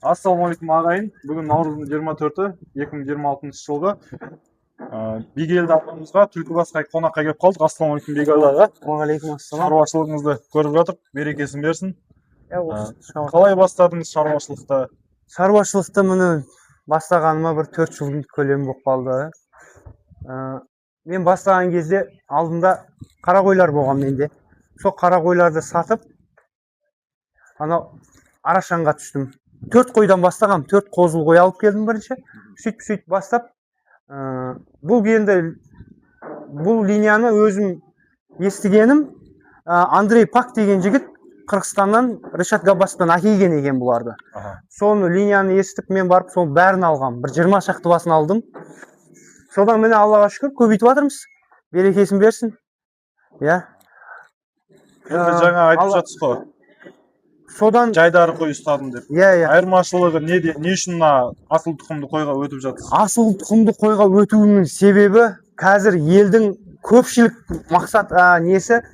Ассалаумағалейкум ағайын. Бүгін наурыздың 24-і 2026 жылғы Бигелді апамызға Түлкібасқа қонаққа келіп қалдық. Ассалаумағалейкум Бигелді аға. Уағалейкум ассалам. Шаруашылығыңызды көріп жатырмық. Берекесін берсін. Қалай бастадыңыз шаруашылықты? Шаруашылықты міне бастағаныма бір 4 жылдың көлемі болып қалды. Мен бастаған кезде алдында қара қойлар болған менде. Сол қара қойларды сатып, анау Арашанға түстім. 4 қойдан бастағам, 4 қозыл қой алып келдім бірінші. Сөйтіп бастап, бұл линияны өзім естігенім, Андрей Пак деген жігіт Қырғызстаннан Решат Габбастан әкелген екен бұларды. Соны линияны естіп, мен барып соның бәрін алғам. Бір 20 шақты басын алдым. Содан мені Аллаға шүкір көбейтіп жатырмыз. Берекесін берсін. Енді жаңа айтып жатсыз ғой. Содан жайдары қой ұстадым деп. Айырмашылығы не үшін асыл тұқымды қойға өтіп жатсыз? Асыл тұқымды қойға өтуінің себебі қазір елдің көпшілік мақсат несі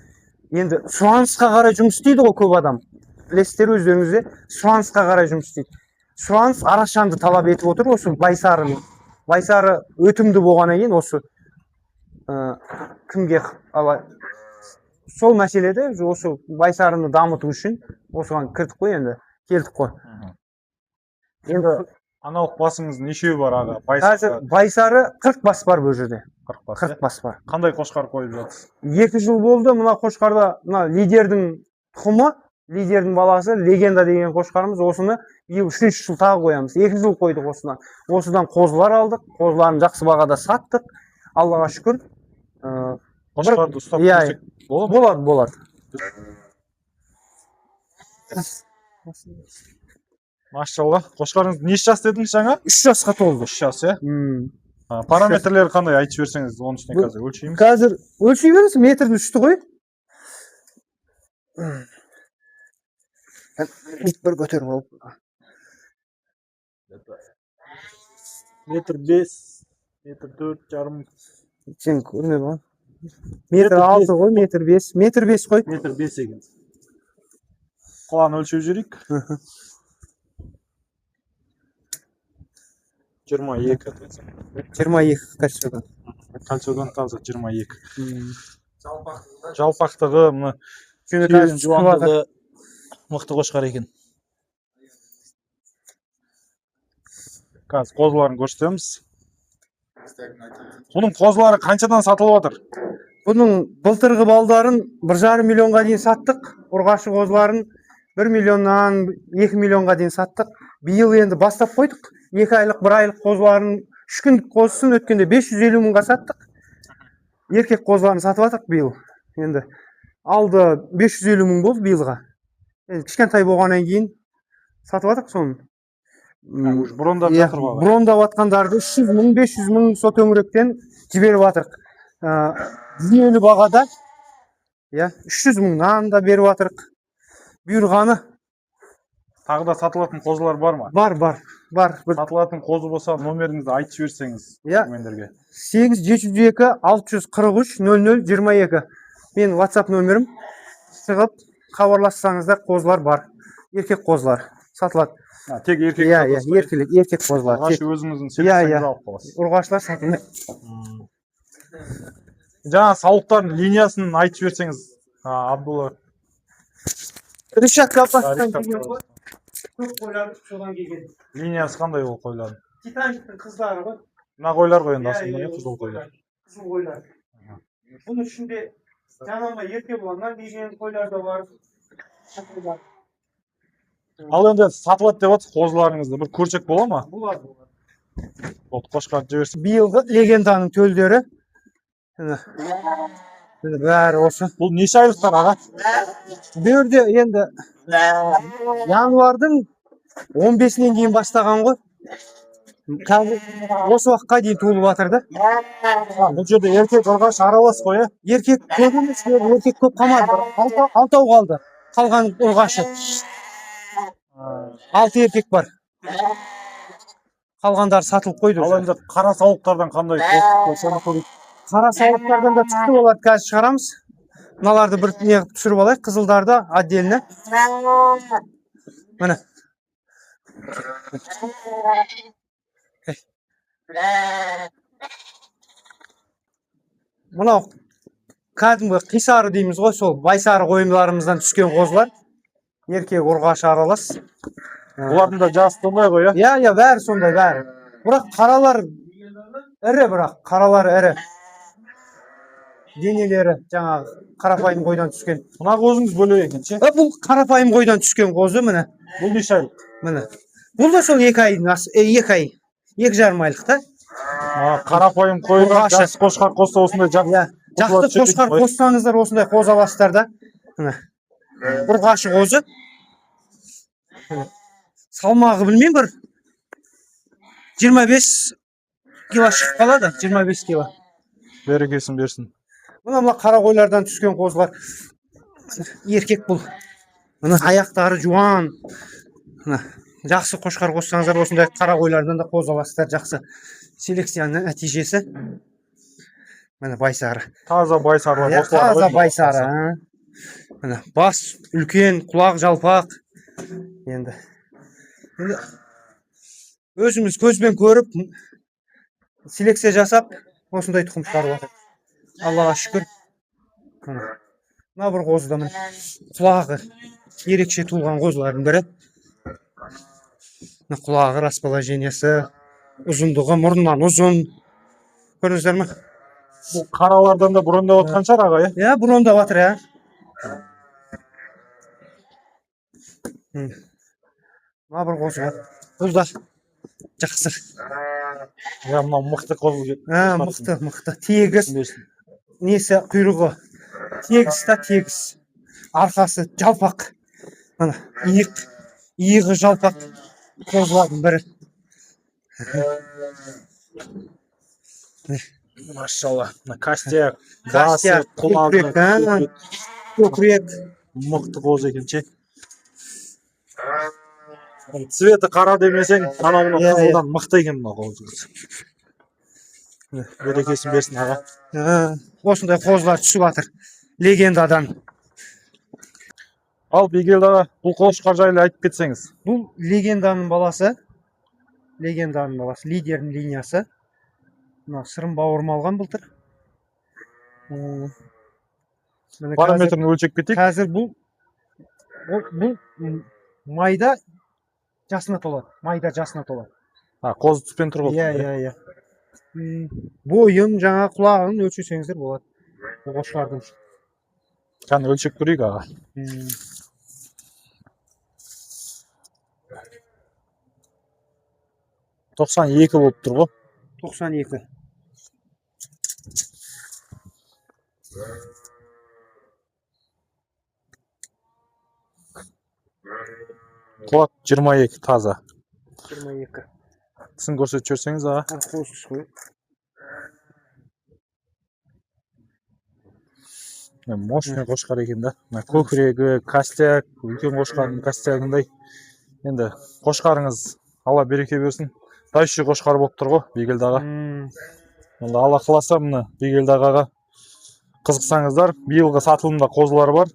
енді сұранысқа қарай жұмыс істейді ғой көп адам. Білесіздер өздеріңізде сұранысқа қарай жұмыс істейді. Сұраныс Арашанды талап етіп отыр осы Байсарыны. Байсары өтімді болғаннан кейін осы кімге сол мәселеде осы Байсарыны дамыту үшін осыған кірдік қой енді, келдік қой. Енді аналық басыңыз нешеу бар аға? Қазір Байсары 40 бас бар бұл жерде. 40 бас бар. Қандай қошқар қойып жатсыз? 2 жыл болды, мына қошқарда лидердің тұқымы, лидердің баласы, легенда деген қошқарымыз, осыны 3-ші жыл тағы қоямыз. 2 жыл қойдық осыдан. Осыдан қозылар алдық, қозыларын жақсы бағада саттық. Аллаға шүкір. Қошқарды ұстап көрсек болады? Болады. Машалла. Қошқарыңыз неше жас дедіңіз жаңа? 3 жасқа толды. 3 жас, Параметрлері қандай айтып берсеңіз, оның үстіне қазір өлшейміз. Қазір өлшей беріңіз, метрді үсті ғой. Бір көтеріп алып. Метр 5, метр 4,5. Сен көрмеді ғой. Метр 6 ғой, метр 5. Метр 5 қой. Метр 5 екен. Құлан өлшеу жүрейік. 22. 22 кольцодан. Кольцодан таза 22. Жалпақтығы, жуандығы мықты қошқар екен. Қазір қозыларын көрсетеміз. Бұның қозылары қаншадан сатылып отыр? Бұның былтырғы балдарын 1,5 миллионға дейін саттық. Ұрғашы қозыларын 1 миллионнан 2 миллионға дейін саттық. Биыл енді бастап қойдық. 2 айлық, 1 айлық қозыларын 3 күндік қозысын өткенде 550 мыңға саттық. Еркек қозыларын сатып атық биыл. Енді алды 550 мың болды биылға. Кішкентай болғаннан кейін сатып атық соны. Брондап жатыр ғой. Брондап атқандарды 300 мың, 500 мың со төңіректен жіберіп атырық. Жүйелі бағада 300 мыңнан да беріп атырық. Бұйырғаны. Тағы да сатылатын қозылар бар ма? Бар. Сатылатын қозы болса номеріңізді айтып жіберсеңіз көрермендерге. 8702 643 0022. Мен WhatsApp нөмірім. Шығып хабарлассаңыздар, қозылар бар. Еркек қозылар сатылады. Тек еркек қозылар? Еркек қозылар. Ұрғашы өзіңіздің сервисіңізді алып қаласыз. Ұрғашылар сатылмайды. Жаңа саулықтардың линиясын айтып жіберсеңіз, Абдулла. Решат Габбастан келген ғой. Көп қойларды содан келген. Линиясы қандай ол қойлардың? Титаниктің қыздары ғой. Мына қойлар ғой енді асылында, қызыл қойлар. Қызыл қойлар. Бұның ішінде жаңағы еркек болғаннан деген қойлар да бар. Ал енді сатылады деп жатсыз қозыларыңызды бір көрсек бола ма? Болады. Қошқарды жіберсін. Биылғы легенданың төлдері. Бәрі осы. Бұл неше айлықтар аға? Берде енді январдың 15-нен кейін бастаған ғой. Осы уақытқа дейін туылып жатырды. Бұл жерде еркек ұрғаш аралас қой, Еркек көп емес, еркек көп қалмады. 6 қалды. Қалған ұрғашы. 6 еркек бар. Қалғандар сатылып қойды. Ал енді қара сауықтардан қандай? Қара сауықтардан да түсті оларды қазір шығарамыз. Мыналарды бір неғып түсіріп алайық, қызылдарды отдельно. Міне. Мынау кәдімгі қисары дейміз ғой, сол байсары қойымдарымыздан түскен қозылар. Еркек ұрғашы аралас. Бұлардың да жасы сондай ғой, Иә, бәрі сондай, бәрі. Бірақ қаралар ірі, қаралар ірі. Денелері жаңағы қарапайым қойдан түскен. Мына қозыңыз бөлек екен, ше? Бұл қарапайым қойдан түскен қозы, міне. Бұл неше айлық? Міне. Бұл да сол 2 айдың 2 ай, 2,5 айлық та. Қарапайым қойға жақсы қошқар қосса осындай жақсы қошқар қоссаңыздар осындай қоз аласыздар да. Міне. Ұрғашы қозы. Салмағы білмеймін, бір 25 кило шығып қалады, 25 кило. Берекесін берсін. Мына қара қойлардан түскен қозылар. Еркек бұл. Мына аяқтары жуан. Жақсы қошқар қоссаңыздар осындай қара қойлардан да қоз аласыздар. Жақсы селекцияның нәтижесі. Міне байсары. Таза байсары. Таза байсары. Міне бас үлкен, құлақ жалпақ. Енді өзіміз көзбен көріп селекция жасап осындай тұқым шығарып жатыр. Аллаға шүкір. Мына бір қозы да құлағы ерекше туылған қозылардың бірі. Құлағы расположениесі, ұзындығы мұрнынан ұзын. Көрдіңіздер ме? Бұл қаралардан да бұрындап отқан шығар аға, Иә, бұрындап жатыр, иә. Мына бір қозы бар. Бұл да жақсы. Я мынау мықты қозы. Мықты. Тегіс. Несі құйрығы. Тегіс та тегіс. Арқасы жалпақ. Мына иығы жалпақ қозылардың бірі. Машалла. Костяк, басы, құлағы, көкірек. Мықты қозы екен, ше. Цветі қара демесең, анау қызылдан мықты екен мына қозы. Берекесін берсін аға. Осындай қозылар түсіп жатыр. Легендадан. Ал Бигелді аға, бұл қошқар жайлы айтып кетсеңіз. Бұл легенданың баласы. Лидердің линиясы. Сырым бауырым алған былтыр. Параметрін өлшеп кетейік. Қазір бұл майда жасына толады. Қозы түспен тұр ғой. Иә. Бойын, жаңа құлағын өлшесеңіздер болады. Бұл қошқардың. Кәні өлшеп көрейік аға. 92 болып тұр ғой. 92. Құлақ 22 таза. 22. Тісін көрсетіп жіберсеңіз аға. Қозғыш қой. Мощный қошқар екен да. Көкірегі, костяк, үлкен қошқардың костягындай. Енді қошқарыңыз Алла береке берсін. Дайшы қошқар болып тұр ғой Бигелді аға. Енді Алла қаласа мына Бигелді ағаға қызықсаңыздар, биылғы сатылымда қозылар бар.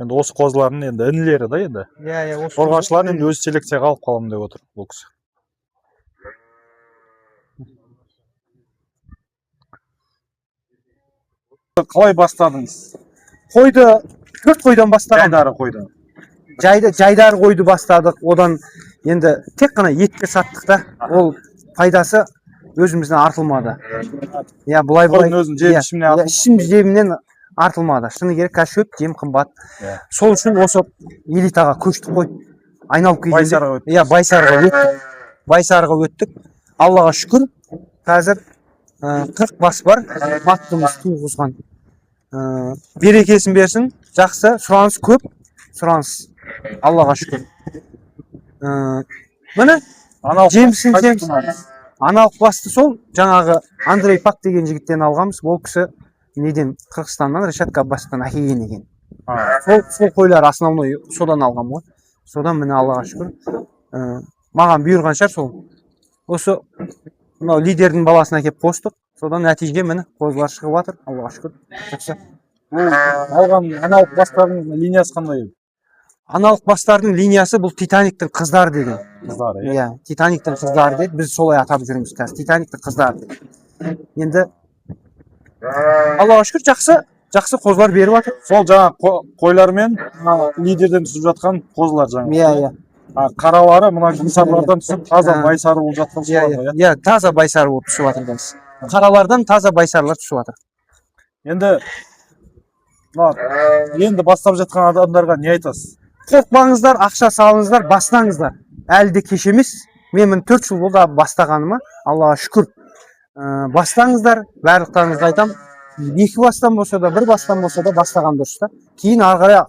Енді осы қозылардың енді інілері да енді. Қорғашылар енді өз селекцияға алып қаламын деп отыр бұл кісі. Қалай бастадыңыз? Қойды 4 қойдан бастаған. Жайдары қойды. Жайдар қойды бастадық. Одан енді тек қана етке саттық та. Ол пайдасы өзімізден артылмады. Иә, бұлай. Қойдың өзін жем-ішімнен артылмады. Ішім-жемінен артылмады. Шыны керек, шөп, жем қымбат. Сол үшін осы элитаға көштік қой. Айналып келгенде. Иә, Байсарыға өттік. Аллаға шүкір. Қазір 40 бас бар. Маттымыз туғызған. Берекесін берсін. Жақсы, сұраныс көп. Сұраныс. Аллаға шүкір. Міне, жемсін жемсін. Аналық басты сол, жаңағы Андрей Пак деген жігіттен алғанбыз. Ол кісі неден, Қырғызстаннан, Решат Габбастан әкелген екен. Сол қойлар основной содан алған ғой. Содан міне Аллаға шүкір. Маған бұйырған шығар сол. Осы лидердің баласына келіп қостық. Содан нәтиже міне қозылар шығып жатыр. Аллаға шүкір. Жақсы. Алған аналық бастардың линиясы қандай? Аналық бастардың линиясы бұл Титаниктің қыздары деген. Қыздар, Иә, Титаниктің қыздары дейді. Біз солай атап жүрміз қазір. Титаниктің қыздары дейді. Енді Аллаға шүкір жақсы қозылар беріп жатыр. Сол жаңа қойлармен лидерден түсіп жатқан қозылар жаңа. Иә. Қаралары мына гүлсарлардан түсіп таза байсары болып жатқан солар. Иә, таза байсары болып түсіп жатыр қазір. Қаралардан таза байсарлар түсіп жатыр. Енді бастап жатқан адамдарға не айтасыз? Қорықпаңыздар, ақша салыңыздар, бастаңыздар. Әлі де кеш емес. Мен 4 жыл болды бастағаныма. Аллаға шүкір. Бастаңыздар, барлықтарыңызды айтам. 2 бастан болса да, 1 бастан болса да бастаған дұрыс та. Кейін ары қарай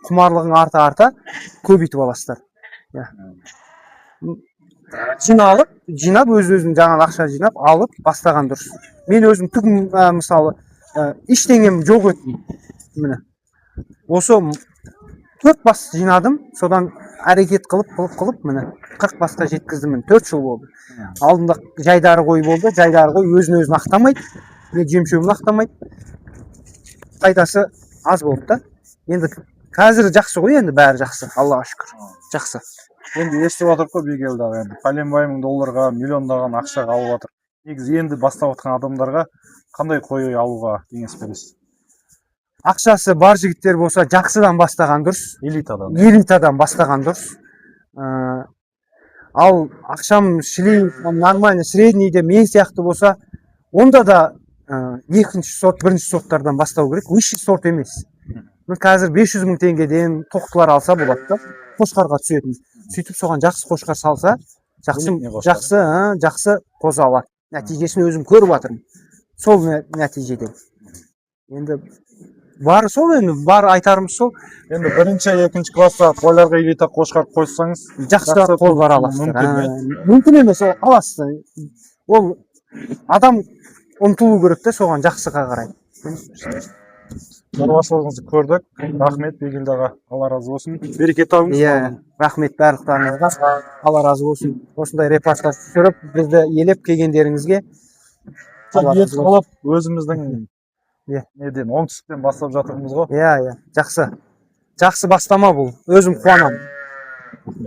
құмарлығың арта көбейтіп аласыздар. Жинап өз-өзін жаңа ақша жинап алып бастаған дұрыс. Мен өзім түк мысалы ештеңем жоқ еді. Міне. Осы 4 бас жинадым, содан әрекет қылып міне 40 басқа жеткіздім. 4 жыл болды. Алдында жайдары қой болды. Жайдары қой өзін ақтамайды. Жем-шөбін ақтамайды. Пайдасы аз болды да. Енді қазір жақсы ғой, енді бәрі жақсы. Аллаға шүкір. Жақсы. Енді естіп отырып қой Бигелдағы енді пәленбай мың долларға, миллиондаған ақшаға алып жатыр. Негізі енді бастап жатқан адамдарға қандай қой алуға кеңес бересіз? Ақшасы бар жігіттер болса, жақсыдан бастаған дұрыс. Элитадан бастаған дұрыс. Ал ақшам нормально, среднийде мен сияқты болса, онда да екінші сорт, бірінші сорттардан бастау керек. Высший сорт емес. Қазір 500 мың теңгеден тоқтылар алса болады да. Қошқарға түсетін. Сөйтіп соған жақсы қошқар салса, жақсы қозы алады. Нәтижесін өзім көріп жатырмын. Сол нәтижеден. Енді бар сол, енді бар айтарымыз сол. Енді 1-2 класста қойларға элита қошқар қойсаңыз, жақсы қозылар аласыздар. Мүмкін емес, аласыздар. Ол адам ұмтылу керек те соған жақсыға қарай. Шаруашылығыңызды көрдік. Рахмет Бигелдағы. Алла разы болсын. Берекет табыңыз. Иә, рахмет барлықтарыңызға. Алла разы болсын. Осындай репортаж түсіріп, бізді елеп келгендеріңізге ниет қылып, өзіміздің неден оңтүстіктен бастап жатырмыз ғой. Иә, жақсы. Жақсы бастама бұл. Өзім қуанамын.